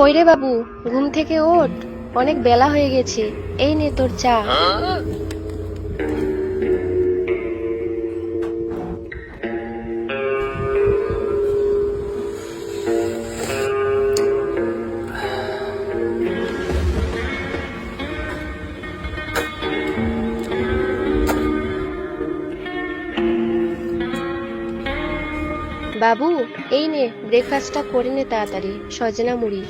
কই রে বাবু, ঘুম থেকে ওঠ, অনেক বেলা হয়ে গেছে। এই নে তোর চা। বাবু, এই নে ব্রেকফাস্টটা করে নে তাড়াতাড়ি, সজনা মুড়ি।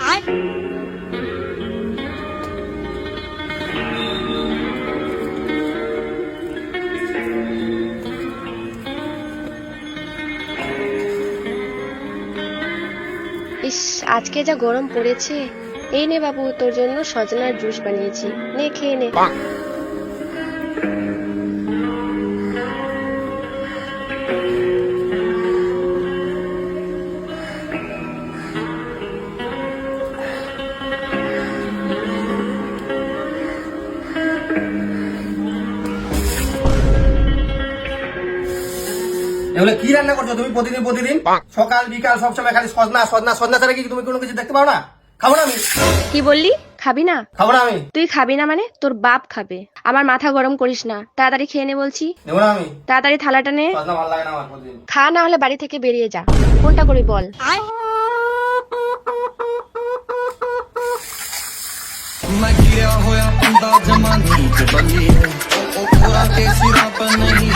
ইস, আজকে যা গরম পড়েছে। এই নে বাবু, তোর জন্য সজনার জুস বানিয়েছি, নে খেয়ে নে। এগুলো কি রান্না করছো তুমি প্রতিদিন প্রতিদিন? সকাল বিকাল সবসময় খালি সজনা সজনা সজনা ছাড়া কি তুমি কোনো কিছু দেখতে পাও না? খাবো না আমি। কি বললি? খাবি না? খাবো না আমি। তুই খাবি না মানে তোর বাপ খাবে। আমার মাথা গরম করিস না, তাড়াতাড়ি খেয়ে নে বলছি। নেবো না আমি। তাড়াতাড়ি থালাটা নে। সজনা ভালো লাগে না আমার প্রতিদিন। খা, না হলে বাড়ি থেকে বেরিয়ে যা। কোনটা করি বল? मैं गिरा होया बंदा जमा नीच बली है ओ पूरा के सिरा पर नहीं